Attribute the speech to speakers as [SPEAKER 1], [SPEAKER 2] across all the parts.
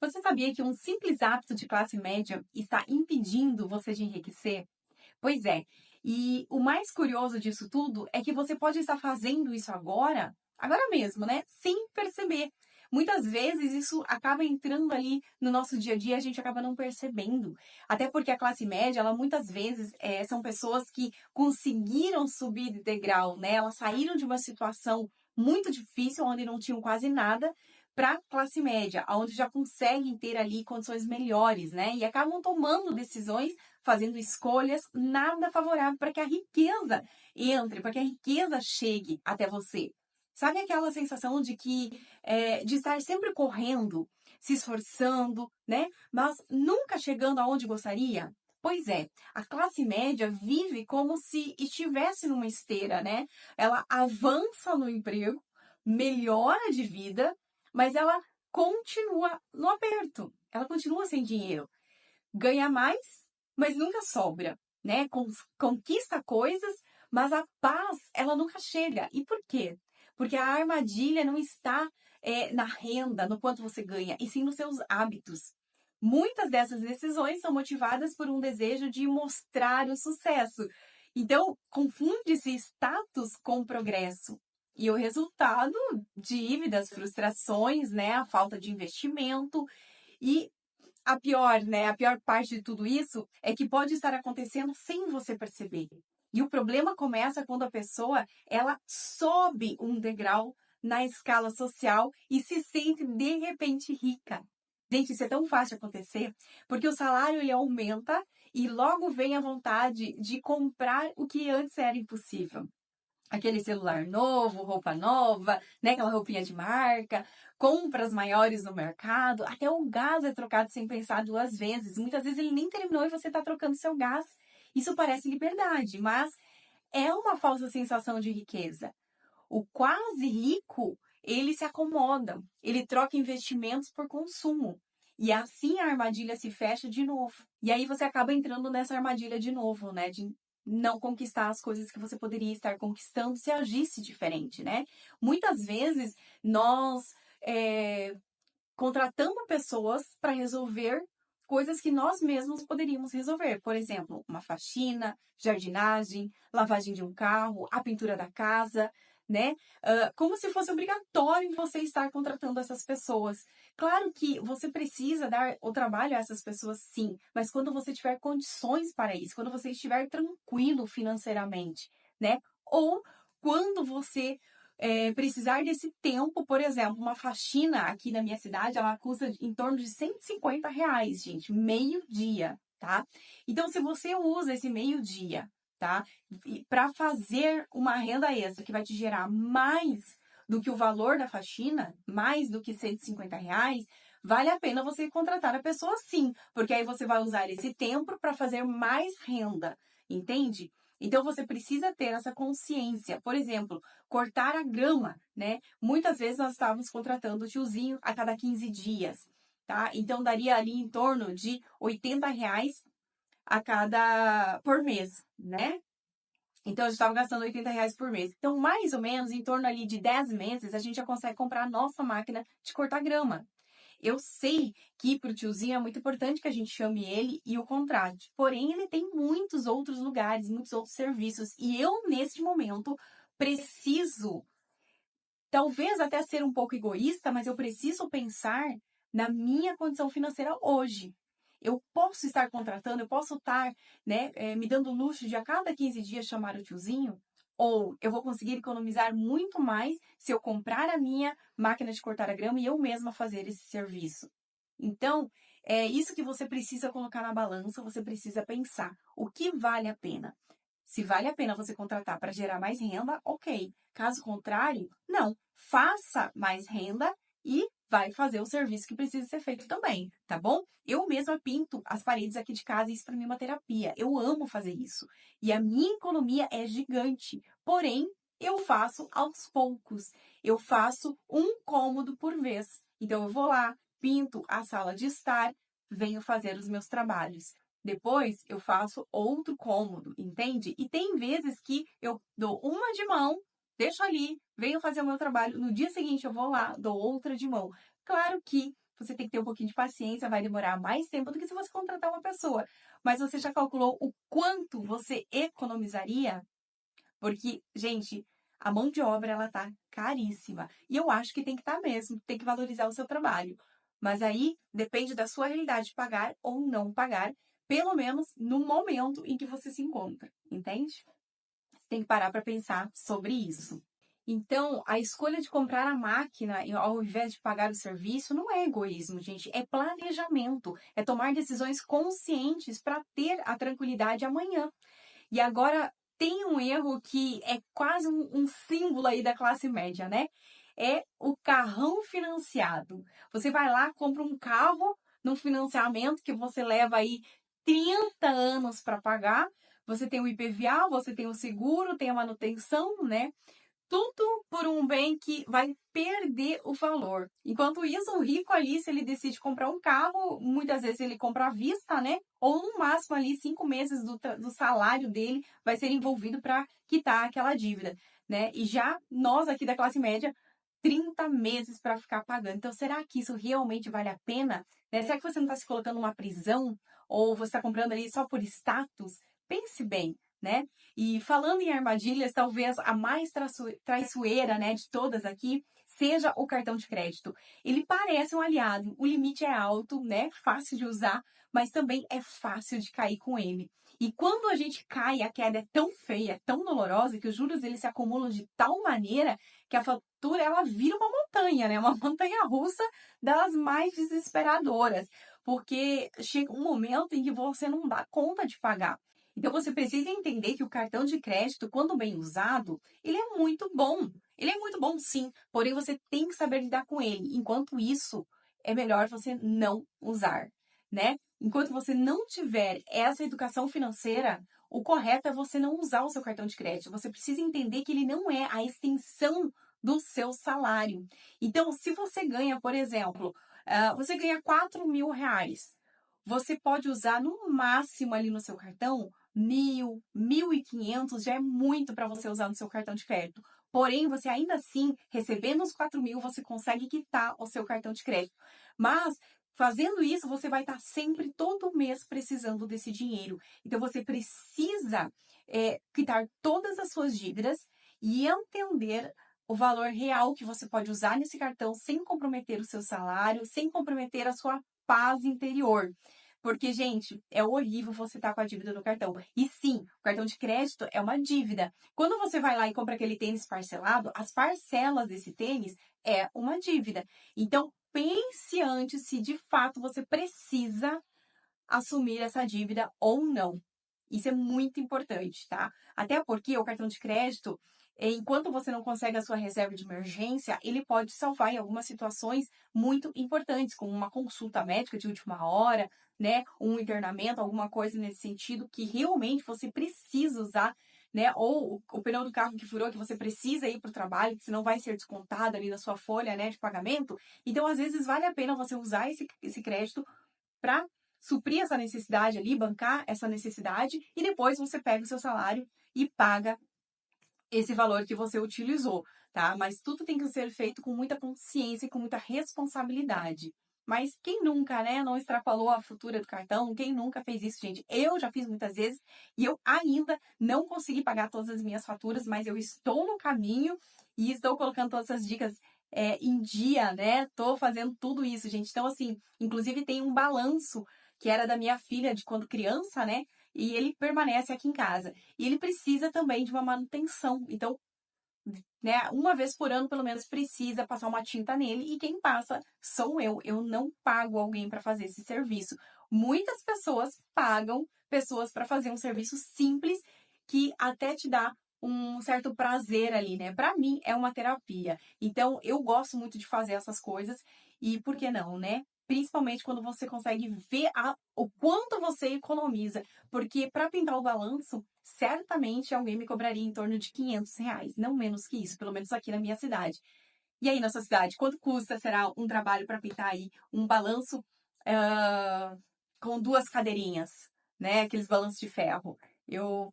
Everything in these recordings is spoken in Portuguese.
[SPEAKER 1] Você sabia que um simples hábito de classe média está impedindo você de enriquecer? Pois é. E o mais curioso disso tudo é que você pode estar fazendo isso agora mesmo, né? Sem perceber. Muitas vezes isso acaba entrando ali no nosso dia a dia, a gente acaba não percebendo. Até porque a classe média, ela muitas vezes são pessoas que conseguiram subir de degrau, né? Elas saíram de uma situação muito difícil, onde não tinham quase nada, para a classe média, onde já conseguem ter ali condições melhores, né? E acabam tomando decisões, fazendo escolhas nada favoráveis para que a riqueza entre, para que a riqueza chegue até você. Sabe aquela sensação de que de estar sempre correndo, se esforçando, né? Mas nunca chegando aonde gostaria? Pois é, a classe média vive como se estivesse numa esteira, né? Ela avança no emprego, melhora de vida, mas ela continua no aperto. Ela continua sem dinheiro. Ganha mais, mas nunca sobra, né? Conquista coisas, mas a paz, ela nunca chega. E por quê? Porque a armadilha não está na renda, no quanto você ganha, e sim nos seus hábitos. Muitas dessas decisões são motivadas por um desejo de mostrar o sucesso. Então, confunde-se status com progresso. E o resultado, dívidas, frustrações, né? A falta de investimento e a pior, né, a pior parte de tudo isso é que pode estar acontecendo sem você perceber. E o problema começa quando a pessoa, ela sobe um degrau na escala social e se sente de repente rica. Gente, isso é tão fácil de acontecer, porque o salário ele aumenta e logo vem a vontade de comprar o que antes era impossível. Aquele celular novo, roupa nova, né? Aquela roupinha de marca, compras maiores no mercado, até o gás é trocado sem pensar duas vezes. Muitas vezes ele nem terminou e você está trocando seu gás. Isso parece liberdade, mas é uma falsa sensação de riqueza. O quase rico, ele se acomoda, ele troca investimentos por consumo. E assim a armadilha se fecha de novo. E aí você acaba entrando nessa armadilha de novo, né? De não conquistar as coisas que você poderia estar conquistando se agisse diferente, né? Muitas vezes nós contratamos pessoas para resolver coisas que nós mesmos poderíamos resolver. Por exemplo, uma faxina, jardinagem, lavagem de um carro, a pintura da casa, né? Como se fosse obrigatório você estar contratando essas pessoas. Claro que você precisa dar o trabalho a essas pessoas, sim, mas quando você tiver condições para isso, quando você estiver tranquilo financeiramente, né? Ou quando você precisar desse tempo, por exemplo, uma faxina aqui na minha cidade, ela custa em torno de R$ 150, gente, meio dia, tá? Então, se você usa esse meio dia, tá? Para fazer uma renda extra que vai te gerar mais do que o valor da faxina, mais do que R$ 150, vale a pena você contratar a pessoa sim, porque aí você vai usar esse tempo para fazer mais renda, entende? Então você precisa ter essa consciência. Por exemplo, cortar a grama, né? Muitas vezes nós estávamos contratando o tiozinho a cada 15 dias, tá? Então daria ali em torno de R$ 80 por mês, né? Então, a gente estava gastando R$ 80 por mês. Então, mais ou menos, em torno ali de 10 meses, a gente já consegue comprar a nossa máquina de cortar grama. Eu sei que para o tiozinho é muito importante que a gente chame ele e o contrate. Porém, ele tem muitos outros lugares, muitos outros serviços. E eu, neste momento, preciso, talvez até ser um pouco egoísta, mas eu preciso pensar na minha condição financeira hoje. Eu posso estar contratando, eu posso estar, né, me dando o luxo de a cada 15 dias chamar o tiozinho? Ou eu vou conseguir economizar muito mais se eu comprar a minha máquina de cortar a grama e eu mesma fazer esse serviço. Então, é isso que você precisa colocar na balança, você precisa pensar o que vale a pena. Se vale a pena você contratar para gerar mais renda, ok. Caso contrário, não. Faça mais renda e vai fazer o serviço que precisa ser feito também, tá bom? Eu mesma pinto as paredes aqui de casa e isso para mim é uma terapia. Eu amo fazer isso. E a minha economia é gigante. Porém, eu faço aos poucos. Eu faço um cômodo por vez. Então, eu vou lá, pinto a sala de estar, venho fazer os meus trabalhos. Depois eu faço outro cômodo, entende? E tem vezes que eu dou uma de mão, deixo ali, venho fazer o meu trabalho, no dia seguinte eu vou lá, dou outra de mão. Claro que você tem que ter um pouquinho de paciência, vai demorar mais tempo do que se você contratar uma pessoa. Mas você já calculou o quanto você economizaria? Porque, gente, a mão de obra, ela tá caríssima. E eu acho que tem que estar mesmo, tem que valorizar o seu trabalho. Mas aí depende da sua realidade de pagar ou não pagar, pelo menos no momento em que você se encontra, entende? Você tem que parar para pensar sobre isso. Então, a escolha de comprar a máquina ao invés de pagar o serviço não é egoísmo, gente, é planejamento, é tomar decisões conscientes para ter a tranquilidade amanhã. E agora tem um erro que é quase um símbolo aí da classe média, né? É o carrão financiado. Você vai lá, compra um carro num financiamento que você leva aí 30 anos para pagar. Você tem o IPVA, você tem o seguro, tem a manutenção, né? Tudo por um bem que vai perder o valor. Enquanto isso, o rico ali, se ele decide comprar um carro, muitas vezes ele compra à vista, né? Ou no máximo ali 5 meses do salário dele vai ser envolvido para quitar aquela dívida, né? E já nós aqui da classe média, 30 meses para ficar pagando. Então, será que isso realmente vale a pena? Né? Será que você não está se colocando numa prisão? Ou você está comprando ali só por status? Pense bem, né? E falando em armadilhas, talvez a mais traiçoeira, né, de todas aqui, seja o cartão de crédito. Ele parece um aliado, o limite é alto, né, fácil de usar, mas também é fácil de cair com ele. E quando a gente cai, a queda é tão feia, é tão dolorosa, que os juros eles se acumulam de tal maneira que a fatura ela vira uma montanha, né, uma montanha russa das mais desesperadoras, porque chega um momento em que você não dá conta de pagar. Então você precisa entender que o cartão de crédito, quando bem usado, ele é muito bom. Ele é muito bom, sim, porém você tem que saber lidar com ele. Enquanto isso, é melhor você não usar, né? Enquanto você não tiver essa educação financeira, o correto é você não usar o seu cartão de crédito. Você precisa entender que ele não é a extensão do seu salário. Então, se você ganha, por exemplo, você ganha R$ 4.000, você pode usar no máximo ali no seu cartão 1.000, 1.500 já é muito para você usar no seu cartão de crédito. Porém, você ainda assim, recebendo os 4.000, você consegue quitar o seu cartão de crédito. Mas, fazendo isso, você vai estar sempre, todo mês, precisando desse dinheiro. Então, você precisa quitar todas as suas dívidas e entender o valor real que você pode usar nesse cartão sem comprometer o seu salário, sem comprometer a sua paz interior. Porque, gente, é horrível você estar com a dívida do cartão. E sim, o cartão de crédito é uma dívida. Quando você vai lá e compra aquele tênis parcelado, as parcelas desse tênis é uma dívida. Então, pense antes se de fato você precisa assumir essa dívida ou não. Isso é muito importante, tá? Até porque o cartão de crédito, enquanto você não consegue a sua reserva de emergência, ele pode salvar em algumas situações muito importantes, como uma consulta médica de última hora, né? Um internamento, alguma coisa nesse sentido que realmente você precisa usar, né? Ou o pneu do carro que furou, que você precisa ir para o trabalho, que senão vai ser descontado ali da sua folha, né, de pagamento. Então, às vezes, vale a pena você usar esse crédito para suprir essa necessidade ali, bancar essa necessidade, e depois você pega o seu salário e paga esse valor que você utilizou, tá? Mas tudo tem que ser feito com muita consciência e com muita responsabilidade. Mas quem nunca, né, não extrapolou a fatura do cartão? Quem nunca fez isso, gente? Eu já fiz muitas vezes e eu ainda não consegui pagar todas as minhas faturas, mas eu estou no caminho e estou colocando todas essas dicas em dia, né? Tô fazendo tudo isso, gente. Então, assim, inclusive tem um balanço que era da minha filha de quando criança, né? E ele permanece aqui em casa. E ele precisa também de uma manutenção. Então, né, uma vez por ano, pelo menos, precisa passar uma tinta nele. E quem passa sou eu. Eu não pago alguém para fazer esse serviço. Muitas pessoas pagam pessoas para fazer um serviço simples que até te dá um certo prazer ali, né? Para mim é uma terapia. Então, eu gosto muito de fazer essas coisas. E por que não, né? Principalmente quando você consegue ver o quanto você economiza. Porque para pintar o balanço, certamente alguém me cobraria em torno de R$ 500, não menos que isso, pelo menos aqui na minha cidade. E aí, na sua cidade, quanto custa, será um trabalho para pintar aí um balanço com duas cadeirinhas, né? Aqueles balanços de ferro. Eu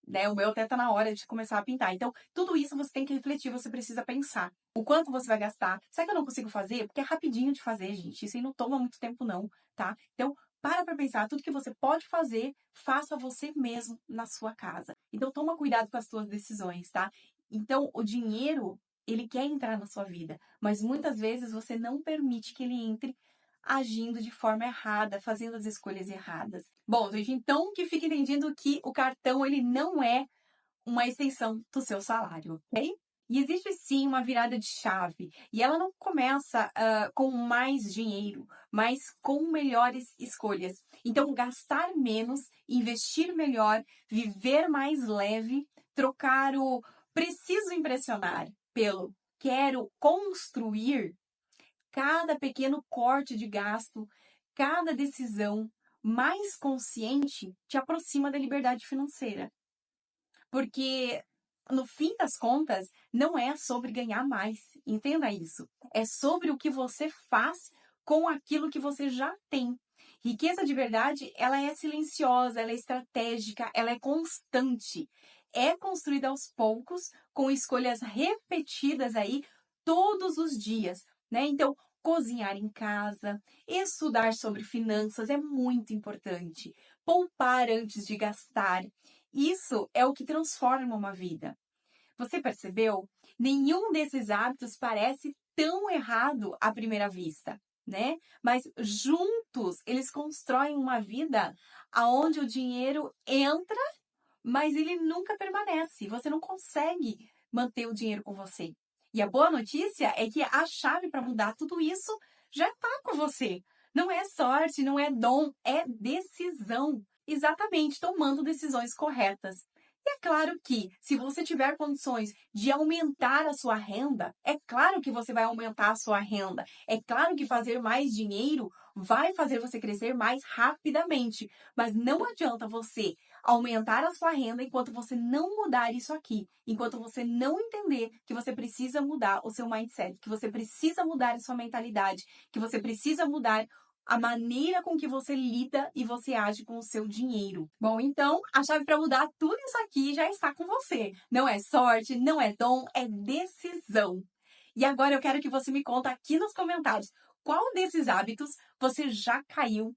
[SPEAKER 1] né? O meu até tá na hora de começar a pintar. Então, tudo isso você tem que refletir, você precisa pensar. O quanto você vai gastar? Será que eu não consigo fazer? Porque é rapidinho de fazer, gente. Isso aí não toma muito tempo, não, tá? Então, para pra pensar, tudo que você pode fazer, faça você mesmo na sua casa. Então, toma cuidado com as suas decisões, tá? Então, o dinheiro, ele quer entrar na sua vida, mas muitas vezes você não permite que ele entre agindo de forma errada, fazendo as escolhas erradas. Bom, gente, então que fique entendido que o cartão ele não é uma extensão do seu salário, ok? E existe sim uma virada de chave. E ela não começa com mais dinheiro, mas com melhores escolhas. Então, gastar menos, investir melhor, viver mais leve, trocar o preciso impressionar pelo quero construir, cada pequeno corte de gasto, cada decisão mais consciente te aproxima da liberdade financeira. Porque, no fim das contas, não é sobre ganhar mais. Entenda isso. É sobre o que você faz com aquilo que você já tem. Riqueza de verdade, ela é silenciosa, ela é estratégica, ela é constante. É construída aos poucos, com escolhas repetidas aí todos os dias, né? Então, cozinhar em casa, estudar sobre finanças é muito importante. Poupar antes de gastar, isso é o que transforma uma vida. Você percebeu? Nenhum desses hábitos parece tão errado à primeira vista, né? Mas juntos eles constroem uma vida aonde o dinheiro entra, mas ele nunca permanece. Você não consegue manter o dinheiro com você. E a boa notícia é que a chave para mudar tudo isso já está com você. Não é sorte, não é dom, é decisão. Exatamente, tomando decisões corretas. E é claro que, se você tiver condições de aumentar a sua renda, é claro que você vai aumentar a sua renda. É claro que fazer mais dinheiro vai fazer você crescer mais rapidamente. Mas não adianta você aumentar a sua renda enquanto você não mudar isso aqui, enquanto você não entender que você precisa mudar o seu mindset, que você precisa mudar a sua mentalidade, que você precisa mudar a maneira com que você lida e você age com o seu dinheiro. Bom, então a chave para mudar tudo isso aqui já está com você. Não é sorte, não é dom, é decisão. E agora eu quero que você me conta aqui nos comentários qual desses hábitos você já caiu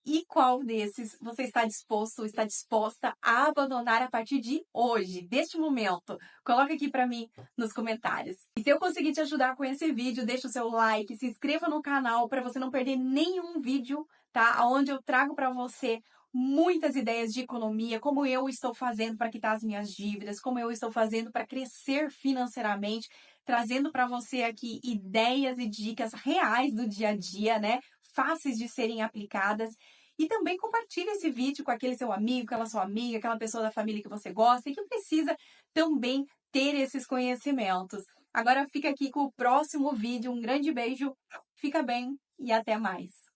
[SPEAKER 1] e qual desses você está disposto, está disposta a abandonar a partir de hoje, deste momento? Coloca aqui para mim nos comentários. E se eu conseguir te ajudar com esse vídeo, deixa o seu like, se inscreva no canal para você não perder nenhum vídeo, tá? Onde eu trago para você muitas ideias de economia, como eu estou fazendo para quitar as minhas dívidas, como eu estou fazendo para crescer financeiramente, trazendo para você aqui ideias e dicas reais do dia a dia, né? Fáceis de serem aplicadas. E também compartilhe esse vídeo com aquele seu amigo, aquela sua amiga, aquela pessoa da família que você gosta e que precisa também ter esses conhecimentos. Agora fica aqui com o próximo vídeo. Um grande beijo, fica bem e até mais.